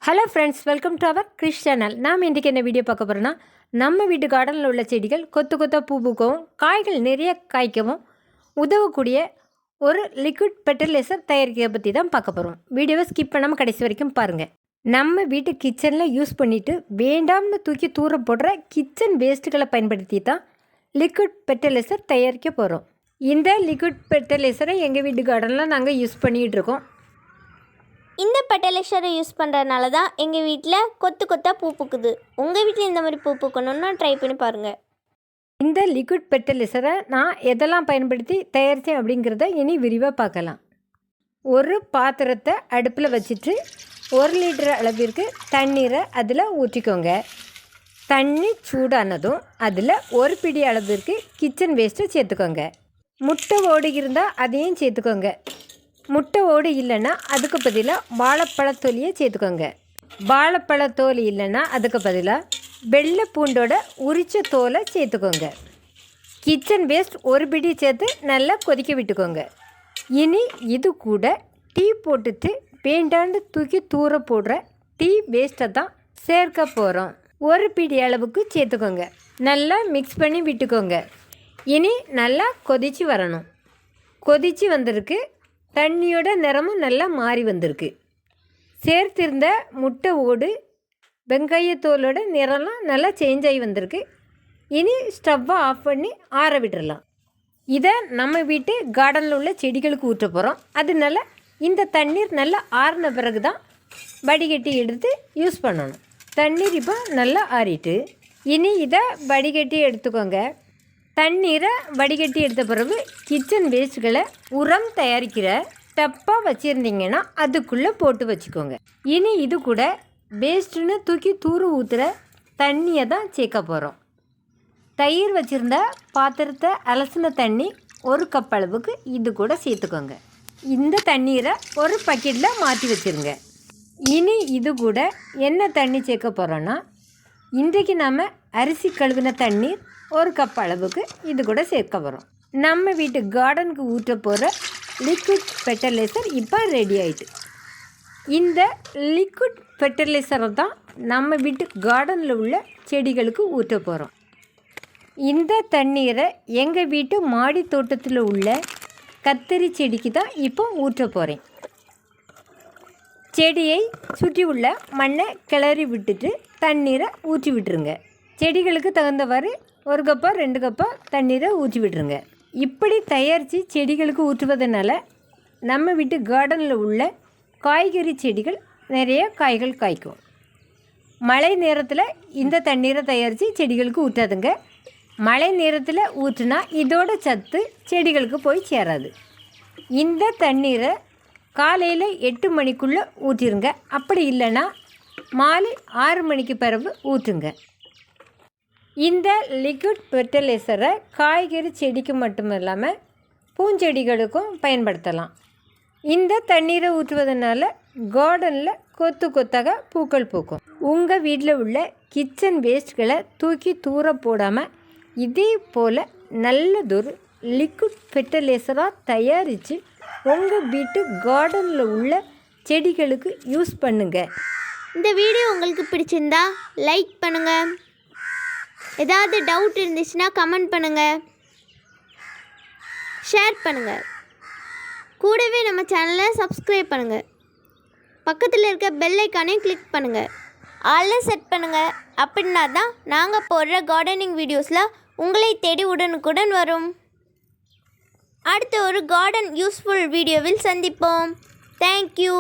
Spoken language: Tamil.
Hello friends, welcome to our Krish channel. நாம் இன்றைக்கி என்ன வீடியோ பார்க்க போகிறோன்னா, நம்ம வீட்டு கார்டனில் உள்ள செடிகள் கொத்து கொத்தாக பூ பூக்கவும் காய்கள் நிறைய காய்க்கவும் உதவக்கூடிய ஒரு லிக்விட் ஃபெர்டிலைசர் தயாரிக்கிறத பற்றி தான் பார்க்க போகிறோம். வீடியோவை ஸ்கிப் பண்ணாமல் கடைசி வரைக்கும் பாருங்கள். நம்ம வீட்டு கிச்சனில் யூஸ் பண்ணிவிட்டு வேண்டாம்னு தூக்கி தூர போடுற கிச்சன் வேஸ்ட்டுகளை பயன்படுத்தி தான் லிக்விட் ஃபெர்டிலைசர் தயாரிக்க போகிறோம். இந்த லிக்விட் ஃபெர்டிலைசரை எங்கள் வீட்டு கார்டனில் நாங்கள் யூஸ் பண்ணிகிட்டு இருக்கோம். இந்த ஃபெர்டிலைசரை யூஸ் பண்ணுறதுனால தான் எங்கள் வீட்டில் கொத்து கொத்தாக பூ பூக்குது. உங்கள் வீட்டில் இந்த மாதிரி பூ பூக்கணும்னா ட்ரை பண்ணி பாருங்கள். இந்த லிக்விட் ஃபெர்டிலைசரை நான் எதெல்லாம் பயன்படுத்தி தயாரித்தேன் அப்படிங்கிறத இனி விரிவாக பார்க்கலாம். ஒரு பாத்திரத்தை அடுப்பில் வச்சுட்டு 1 லிட்டர் அளவிற்கு தண்ணீரை அதில் ஊற்றிக்கோங்க. தண்ணி சூடானதும் அதில் 1 பிடி அளவிற்கு கிச்சன் வேஸ்ட்டை சேர்த்துக்கோங்க. முட்டை ஓடு இருந்தால் அதையும் சேர்த்துக்கோங்க. முட்டை ஓடு இல்லைன்னா அதுக்கு பதிலாக வாழைப்பழத்தோலியை சேர்த்துக்கோங்க. வாழைப்பழத்தோல் இல்லைன்னா அதுக்கு பதிலாக வெள்ளை பூண்டோட உரித்த தோலை சேர்த்துக்கோங்க. கிச்சன் வேஸ்ட் 1 பிடி சேர்த்து நல்லா கொதிக்க விட்டுக்கோங்க. இனி இது கூட டீ போட்டுட்டு வேண்டாண்டு தூக்கி தூர போடுற டீ வேஸ்ட்டை தான் சேர்க்க போகிறோம். 1 பிடி அளவுக்கு சேர்த்துக்கோங்க. நல்லா மிக்ஸ் பண்ணி விட்டுக்கோங்க. இனி நல்லா கொதித்து வரணும். கொதித்து வந்திருக்கு. தண்ணியோட நிறமும் நல்லா மாறி வந்திருக்கு. சேர்த்திருந்த முட்டை ஓடு வெங்காயத்தோலோட நிறம்லாம் நல்லா சேஞ்ச் ஆகி வந்திருக்கு. இனி ஸ்டவ்வை ஆஃப் பண்ணி ஆற விட்டுடலாம். இதை நம்ம வீட்டு கார்டனில் உள்ள செடிகளுக்கு ஊற்ற போகிறோம். அதனால இந்த தண்ணீர் நல்லா ஆறின பிறகு தான் வடிகட்டி எடுத்து யூஸ் பண்ணணும். தண்ணீர் இப்போ நல்லா ஆறிட்டு இனி இதை வடிகட்டி எடுத்துக்கோங்க. தண்ணீரை வடிகட்டி எடுத்த பிறகு கிச்சன் வேஸ்ட்டுகளை உரம் தயாரிக்கிற டப்பாக வச்சுருந்தீங்கன்னா அதுக்குள்ளே போட்டு வச்சுக்கோங்க. இனி இது கூட வேஸ்ட்டுன்னு தூக்கி தூர ஊற்றுற தண்ணியை தான் சேர்க்க போகிறோம். தயிர் வச்சுருந்த பாத்திரத்தை அலசின தண்ணி 1 கப் அளவுக்கு இது கூட சேர்த்துக்கோங்க. இந்த தண்ணீரை ஒரு பக்கெட்டில் மாற்றி வச்சுருங்க. இனி இது கூட என்ன தண்ணி சேர்க்க போகிறோன்னா, இன்றைக்கு நாம் அரிசி கழுவின தண்ணீர் 1 கப் அளவுக்கு இது கூட சேர்க்க போகிறோம். நம்ம வீட்டு கார்டனுக்கு ஊற்ற போகிற லிக்விட் ஃபெர்டிலைசர் இப்போ ரெடி ஆகிட்டு. இந்த லிக்விட் ஃபெர்டிலைசரை தான் நம்ம வீட்டு கார்டனில் உள்ள செடிகளுக்கு ஊற்ற போகிறோம். இந்த தண்ணீரை எங்கள் வீட்டு மாடி தோட்டத்தில் உள்ள கத்திரி செடிக்கு தான் இப்போ ஊற்ற போகிறேன். செடியை சுற்றி உள்ள மண்ணை கிளறி விட்டுட்டு தண்ணீரை ஊற்றி விட்டுருங்க. செடிகளுக்கு தகுந்தவாறு 1 கப்போ 2 கப்போ தண்ணீரை ஊற்றி விட்டுருங்க. இப்படி தயாரித்து செடிகளுக்கு ஊற்றுவதனால நம்ம வீட்டு கார்டனில் உள்ள காய்கறி செடிகள் நிறைய காய்கள் காய்க்கும். மழை நேரத்தில் இந்த தண்ணீரை தயாரித்து செடிகளுக்கு ஊற்றாதுங்க. மழை நேரத்தில் ஊற்றுனா இதோட சத்து செடிகளுக்கு போய் சேராது. இந்த தண்ணீரை காலையில் 8 மணிக்குள்ளே ஊற்றிருங்க. அப்படி இல்லைன்னா மாலை 6 மணிக்கு பிறகு ஊற்றுங்க. இந்த லிக்விட் ஃபெர்டிலைசரை காய்கறி செடிக்கு மட்டும் இல்லாமல் பூஞ்செடிகளுக்கும் பயன்படுத்தலாம். இந்த தண்ணீரை ஊற்றுவதனால கார்டனில் கொத்து கொத்தாக பூக்கள் பூக்கும். உங்கள் வீட்டில் உள்ள கிச்சன் வேஸ்ட்களை தூக்கி தூர போடாமல் இதே போல் நல்லதொரு லிக்விட் ஃபெர்டிலைசராக தயாரித்து உங்கள் வீட்டு கார்டனில் உள்ள செடிகளுக்கு யூஸ் பண்ணுங்கள். இந்த வீடியோ உங்களுக்கு பிடிச்சிருந்தா லைக் பண்ணுங்கள். ஏதாவது டவுட் இருந்துச்சுன்னா கமெண்ட் பண்ணுங்கள், ஷேர் பண்ணுங்கள். கூடவே நம்ம சேனலை சப்ஸ்கிரைப் பண்ணுங்கள். பக்கத்தில் இருக்க பெல் ஐக்கானையும் கிளிக் பண்ணுங்கள். ஆல்ல செட் பண்ணுங்கள். அப்படின்னா தான் நாங்கள் போடுற கார்டனிங் வீடியோஸில் உங்களை தேடி உடனுக்குடன் வரும். அடுத்த ஒரு கார்டன் யூஸ்ஃபுல் வீடியோவில் சந்திப்போம். தேங்க்யூ.